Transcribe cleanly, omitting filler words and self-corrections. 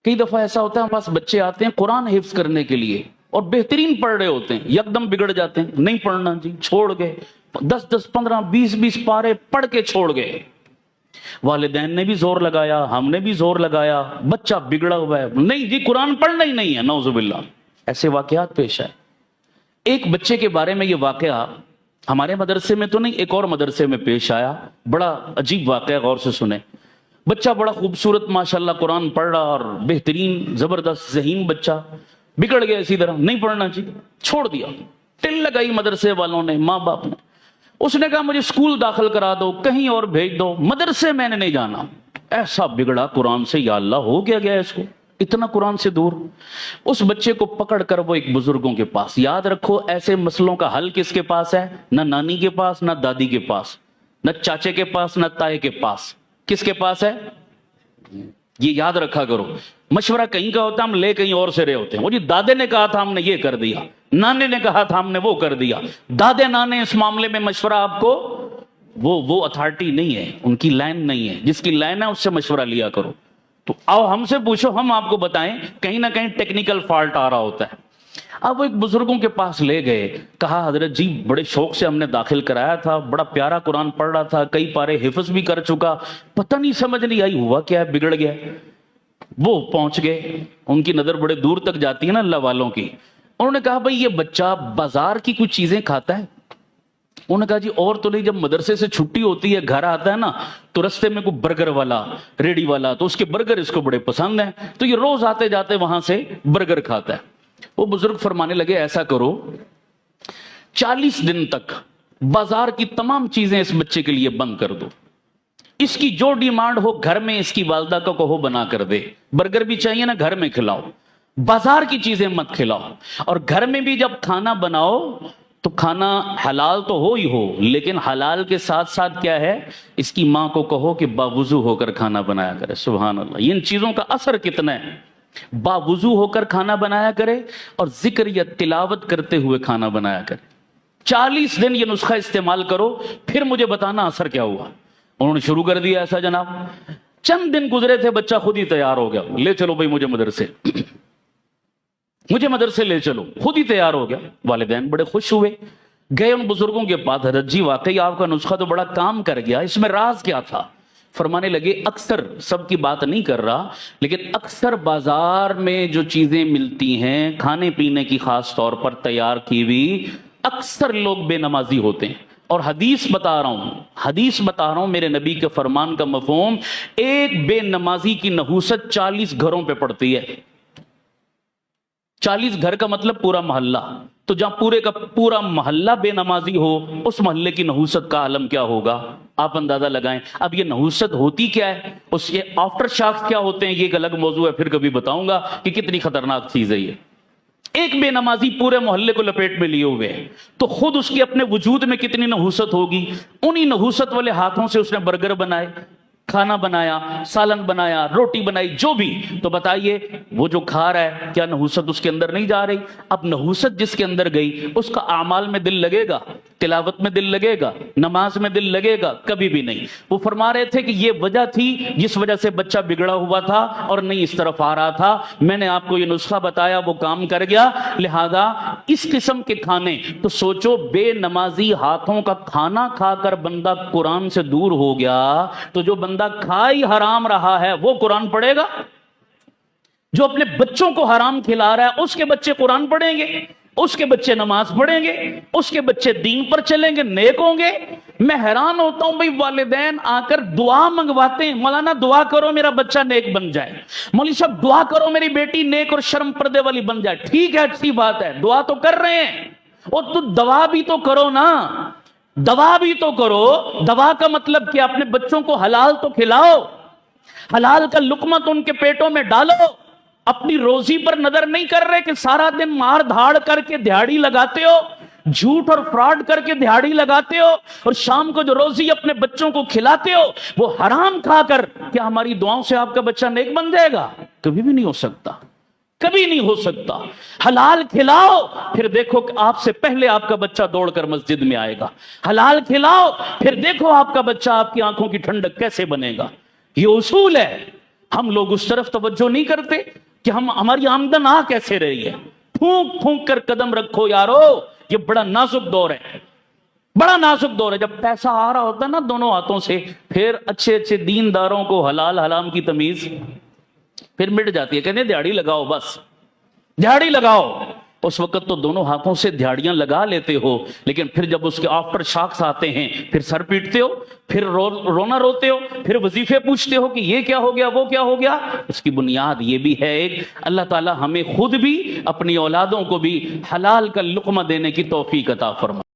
کئی دفعہ ایسا ہوتا ہے ہمارے پاس بچے آتے ہیں قرآن حفظ کرنے کے لیے اور بہترین پڑھ رہے ہوتے ہیں، یکدم بگڑ جاتے ہیں، نہیں پڑھنا جی، چھوڑ گئے، 10 15 20 پارے پڑھ کے چھوڑ گئے۔ والدین نے بھی زور لگایا، ہم نے بھی زور لگایا، بچہ بگڑا ہوا ہے، نہیں جی قرآن پڑھنا ہی نہیں ہے، نعوذ باللہ۔ ایسے واقعات پیش آئے۔ ایک بچے کے بارے میں یہ واقعہ ہمارے مدرسے میں تو نہیں، ایک اور مدرسے میں پیش آیا، بڑا عجیب واقعہ، غور سے سنیں۔ بچہ بڑا خوبصورت ماشاءاللہ قرآن پڑھ رہا اور بہترین زبردست ذہین بچہ، بگڑ گیا اسی طرح، نہیں پڑھنا چاہیے، چھوڑ دیا۔ ٹل لگائی مدرسے والوں نے، ماں باپ نے۔ اس نے کہا مجھے اسکول داخل کرا دو، کہیں اور بھیج دو، مدرسے میں نے نہیں جانا۔ ایسا بگڑا قرآن سے، یا اللہ ہو گیا اس کو، اتنا قرآن سے دور۔ اس بچے کو پکڑ کر وہ ایک بزرگوں کے پاس، یاد رکھو ایسے مسئلوں کا حل کس کے پاس ہے؟ نہ نانی کے پاس، نہ دادی کے پاس، نہ چاچے کے پاس، نہ تائے کے پاس، کس کے پاس ہے؟ یہ یاد رکھا کرو۔ مشورہ کہیں کا ہوتا ہے، ہم لے کہیں اور سے رہے ہوتے ہیں۔ وہ جی دادے نے کہا تھا ہم نے یہ کر دیا، نانے نے کہا تھا ہم نے وہ کر دیا۔ دادے نانے اس معاملے میں مشورہ آپ کو وہ اتھارٹی نہیں ہے، ان کی لائن نہیں ہے، جس کی لائن ہے اس سے مشورہ لیا کرو۔ تو آؤ ہم سے پوچھو، ہم آپ کو بتائیں، کہیں نہ کہیں ٹیکنیکل فالٹ آ رہا ہوتا ہے۔ اب وہ ایک بزرگوں کے پاس لے گئے، کہا حضرت جی بڑے شوق سے ہم نے داخل کرایا تھا، بڑا پیارا قرآن پڑھ رہا تھا، کئی پارے حفظ بھی کر چکا، پتہ نہیں سمجھ نہیں آئی ہوا کیا ہے، بگڑ گیا۔ وہ پہنچ گئے، ان کی نظر بڑے دور تک جاتی ہے نا اللہ والوں کی۔ انہوں نے کہا بھئی یہ بچہ بازار کی کچھ چیزیں کھاتا ہے؟ انہوں نے کہا جی اور تو نہیں، جب مدرسے سے چھٹی ہوتی ہے گھر آتا ہے نا تو رستے میں کوئی برگر والا، ریڑی والا، تو اس کے برگر اس کو بڑے پسند ہیں، تو یہ روز آتے جاتے وہاں سے برگر کھاتا ہے۔ وہ بزرگ فرمانے لگے ایسا کرو 40 دن تک بازار کی تمام چیزیں اس بچے کے لیے بند کر دو، اس کی جو ڈیمانڈ ہو گھر میں اس کی والدہ کو کہو بنا کر دے، برگر بھی چاہیے نا گھر میں کھلاؤ، بازار کی چیزیں مت کھلاؤ، اور گھر میں بھی جب کھانا بناؤ تو کھانا حلال تو ہو ہی ہو، لیکن حلال کے ساتھ ساتھ کیا ہے، اس کی ماں کو کہو کہ باوضو ہو کر کھانا بنایا کرے۔ سبحان اللہ، ان چیزوں کا اثر کتنا ہے۔ باوضو ہو کر کھانا بنایا کرے اور ذکر یا تلاوت کرتے ہوئے کھانا بنایا کرے۔ 40 دن یہ نسخہ استعمال کرو، پھر مجھے بتانا اثر کیا ہوا۔ انہوں نے شروع کر دیا ایسا جناب، چند دن گزرے تھے بچہ خود ہی تیار ہو گیا، لے چلو بھائی مجھے مدرسے لے چلو، خود ہی تیار ہو گیا۔ والدین بڑے خوش ہوئے، گئے ان بزرگوں کے پاس، حضرت جی واقعی آپ کا نسخہ تو بڑا کام کر گیا، اس میں راز کیا تھا؟ فرمانے لگے اکثر، سب کی بات نہیں کر رہا، لیکن اکثر بازار میں جو چیزیں ملتی ہیں کھانے پینے کی، خاص طور پر تیار کی ہوئی، اکثر لوگ بے نمازی ہوتے ہیں۔ اور حدیث بتا رہا ہوں میرے نبی کے فرمان کا مفہوم، ایک بے نمازی کی نحوست 40 گھروں پہ پڑتی ہے۔ 40 گھر کا مطلب پورا محلہ، تو جہاں پورے کا پورا محلہ بے نمازی ہو، اس محلے کی نحوست کا عالم کیا ہوگا، آپ اندازہ لگائیں۔ اب یہ نحوست ہوتی کیا ہے، اس کے آفٹر شاکس کیا ہوتے ہیں، یہ ایک الگ موضوع ہے، پھر کبھی بتاؤں گا کہ کتنی خطرناک چیز ہے یہ۔ ایک بے نمازی پورے محلے کو لپیٹ میں لیے ہوئے، تو خود اس کے اپنے وجود میں کتنی نحوست ہوگی۔ انہی نحوست والے ہاتھوں سے اس نے برگر بنائے، کھانا بنایا، سالن بنایا، روٹی بنائی، جو بھی، تو بتائیے وہ جو کھا رہا ہے کیا نحوست اس کے اندر نہیں جا رہی؟ اب نحوست جس کے اندر گئی، اس کا اعمال میں دل لگے گا، تلاوت میں دل لگے گا، نماز میں دل لگے گا؟ کبھی بھی نہیں۔ وہ فرما رہے تھے کہ یہ وجہ تھی جس وجہ سے بچہ بگڑا ہوا تھا اور نہیں اس طرف آ رہا تھا، میں نے آپ کو یہ نسخہ بتایا، وہ کام کر گیا۔ لہذا اس قسم کے کھانے، تو سوچو بے نمازی ہاتھوں کا کھانا کھا کر بندہ قرآن سے دور ہو گیا، تو جو بندہ کھائی حرام رہا ہے وہ قرآن پڑھے گا؟ جو اپنے بچوں کو حرام کھلا رہا ہے اس کے بچے قرآن پڑھیں گے، اس کے بچے نماز پڑھیں گے، اس کے بچے دین پر چلیں گے، نیک ہوں گے؟ میں حیران ہوتا ہوں بھئی، والدین آ کر دعا منگواتے ہیں، مولانا دعا کرو میرا بچہ نیک بن جائے، مولوی صاحب دعا کرو میری بیٹی نیک اور شرم پردے والی بن جائے۔ ٹھیک ہے، اچھی بات ہے، دعا تو کر رہے ہیں، اور تو دعا بھی تو کرو نا، دوا بھی تو کرو۔ دوا کا مطلب کہ اپنے بچوں کو حلال تو کھلاؤ، حلال کا لقمہ تو ان کے پیٹوں میں ڈالو۔ اپنی روزی پر نظر نہیں کر رہے کہ سارا دن مار دھاڑ کر کے دہاڑی لگاتے ہو، جھوٹ اور فراڈ کر کے دہاڑی لگاتے ہو، اور شام کو جو روزی اپنے بچوں کو کھلاتے ہو وہ حرام کھا کر، کیا ہماری دعاؤں سے آپ کا بچہ نیک بن جائے گا؟ کبھی بھی نہیں ہو سکتا، کبھی نہیں ہو سکتا۔ حلال کھلاؤ، پھر دیکھو کہ آپ سے پہلے آپ کا بچہ دوڑ کر مسجد میں آئے گا۔ حلال کھلاؤ، پھر دیکھو آپ کا بچہ آپ کی آنکھوں کی ٹھنڈک کیسے بنے گا۔ یہ اصول ہے۔ ہم لوگ اس طرف توجہ نہیں کرتے کہ ہماری آمدن آ کیسے رہی ہے. پھونک پھونک کر قدم رکھو یارو, یہ بڑا نازک دور ہے, بڑا نازک دور ہے. جب پیسہ آ رہا ہوتا ہے نا دونوں ہاتھوں سے, پھر اچھے اچھے دینداروں کو حلال حرام کی تمیز پھر مٹ جاتی ہے. کہتے ہیں دیہڑی لگاؤ, بس دیہڑی لگاؤ. اس وقت تو دونوں ہاتھوں سے دیہڑیاں لگا لیتے ہو, لیکن پھر جب اس کے آفٹر شاکس آتے ہیں پھر سر پیٹتے ہو, پھر رونا روتے ہو, پھر وظیفے پوچھتے ہو کہ یہ کیا ہو گیا, وہ کیا ہو گیا. اس کی بنیاد یہ بھی ہے ایک, اللہ تعالی ہمیں خود بھی اپنی اولادوں کو بھی حلال کا لقمہ دینے کی توفیق عطا فرمائے.